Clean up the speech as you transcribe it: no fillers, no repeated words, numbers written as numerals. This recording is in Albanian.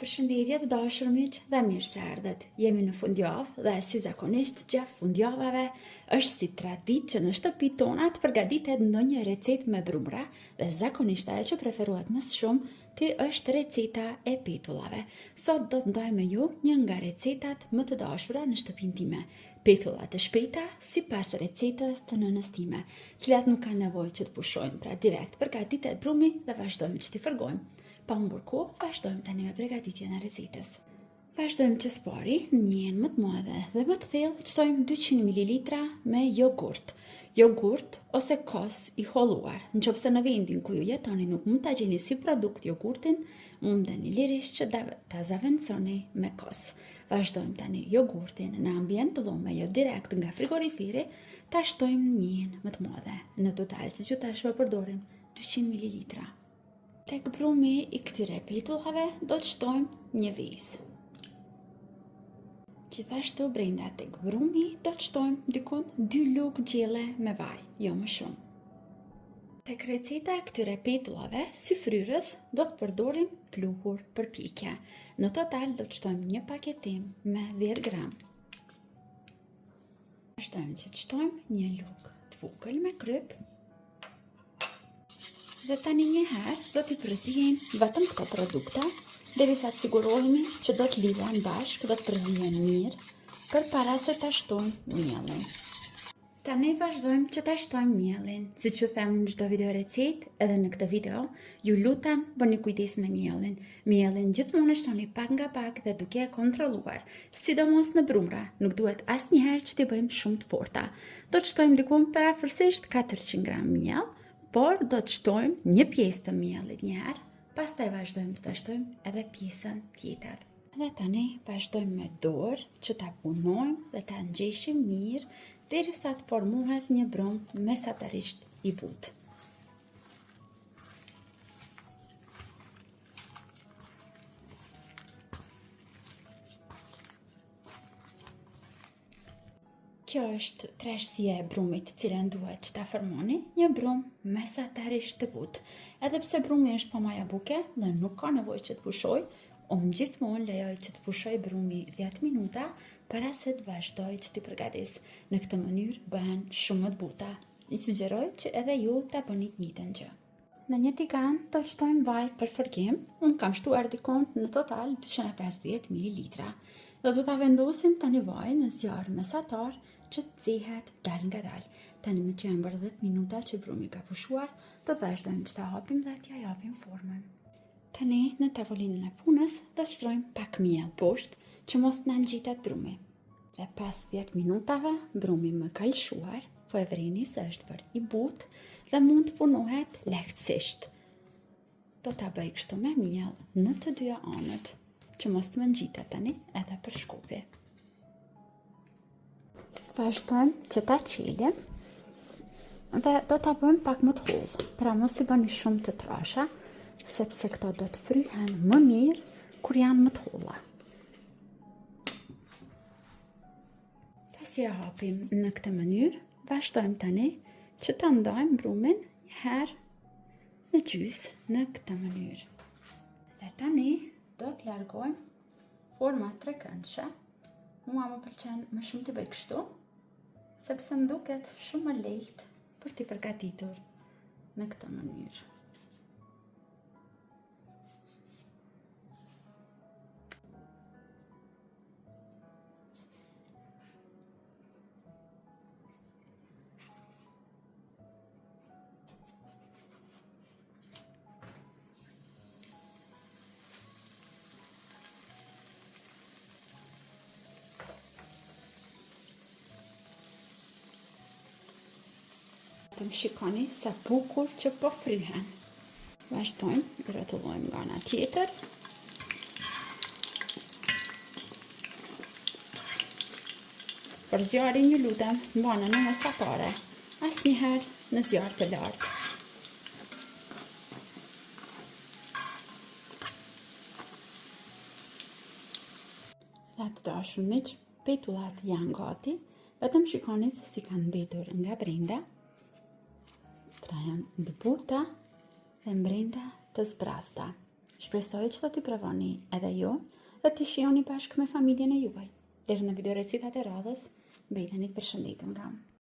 Përshëndetje të dashur miq dhe mirë se erdhët. Jemi në fundjavë dhe si zakonisht gjatë fundjavave është si traditë që në shtëpitë tona të përgatitet ndonjë recetë me brumra dhe zakonisht ajo që preferohet më shumë është receta e petullave. Sot do të ndaj me ju një nga recetat më të dashura në shtëpinë time. Petulla të shpejta sipas recetës të nënës time, cilat nuk kanë nevojë që të pushojnë, pra direkt përgatitet brumi dhe vazhdojmë që t'i fërgojmë. Pa humbur kohë, vazhdojmë tani me përgatitjen e recetës. Vazhdojmë që spari, njën më të madhe dhe më të thellë, çtojmë 200 ml me jogurt. Jogurt ose kos i holluar. Nëse në vendin ku ju jetoni nuk mund ta gjeni si produkt jogurtin, mundeni lirisht që ta zaventësoni me kos. Vazhdojmë tani jogurtin në ambient të dhume, jo direkt nga frigoriferi, ta shtojmë njën më të madhe. Në total, siç ju thash, përdorim 200 ml. Tek brumi i këtyre petullave do të shtojmë një vezë. Gjithashtu brenda tek brumi do të shtojmë dikon 2 lugë gjelle me vaj, jo më shumë. Tek receta e këtyre petullave, si fryrës, do të përdorim pluhur për pjekje. Në total do të shtojmë një paketim me 10 gram. Vazhdojmë që të shtojmë një lugë të vogël me kryp. Dhe tani njëherë do t'i përzijem vetëm këto produkte, derisa të sigurohemi që do të lidhen bashkë, do të përzihen mirë, përpara se ta shtojmë mielin. Tani vazhdojmë që ta shtojmë mielin. Siç ju them në çdo video recetë, edhe në këtë video, ju lutem bëni kujdes me mielin. Mielin gjithmonë shtoni pak nga pak dhe duke e kontrolluar, sidomos në brumra, nuk duhet asnjëherë që t'i bëjmë shumë të forta. Do të shtojmë diku parafërsisht 400 gram miell, por do të shtojmë një pjesë të miellit një herë, pastaj vazhdojmë të shtojmë edhe pjesën tjetër. Dhe tani vazhdojmë me dorë që ta punojmë dhe ta ngjeshim mirë derisa të formohet një brum mesatarisht i butë. Kjo është trashësia e brumit, cilën duhet që ta formoni, një brum mesatarisht të butë. Edhe pse brumi është pa maja buke dhe nuk ka nevojë që të pushoj, unë gjithmonë lejoj që të pushoj brumi 10 minuta para se të vazhdoj që t'i përgatis. Në këtë mënyrë bëhen shumë më të buta. I sugjeroj që edhe ju ta bëni të njëjtën gjë. Në një tigan do të shtojmë vaj për fërkim. Unë kam shtuar dikon në total 250 ml. Dhe do ta vendosim tani vajin në zjarr mesatar që të zihet dal nga dal. Tani me që janë bërë 10 minuta që brumi ka pushuar, do të vazhdojmë që ta hapim dhe t'ja japim formën. Tani në tavolinën e punës do të shtrojmë pak miell poshtë që mos na ngjitet brumi. Dhe pas 10 minutave brumi më ka lëshuar, po e vrini se është bërë i butë dhe mund të punohet lehtësisht. Do ta bëj kështu me miell në të dyja anët, që mos të më ngjitet tani edhe për shkupi. Vazhdojmë që ta qilim dhe do ta bëjmë pak më të hollë, pra mos i bëni shumë të trasha, sepse këto do të fryhen më mirë kur janë më të holla. Pasi ja hapim në këtë mënyrë, vazhdojmë tani që ta ndajmë brumin një herë në gjysmë në këtë mënyrë. Dhe tani do të largojmë forma trekëndshme. Mua më pëlqen më shumë të bëj kështu, sepse më duket shumë më lehtë për t'i përgatitur në këtë mënyrë. Të më shikoni sa bukur që po fryhen. Vazhdojmë, rrotullojmë nga ana tjetër. Për zjarin ju lutem, mbani në mesatare, asnjëherë në zjarr të lartë. Dhe të dashur miq, petullat janë gati, vetëm shikoni se si kanë mbetur nga brenda. Pra janë të buta dhe brenda të zbrasta. Shpresoj që të t'i provoni edhe ju dhe t'i shihoni bashkë me familjen e juaj. Deri në video recitat e radhës, mbeteni të përshëndetur nga unë.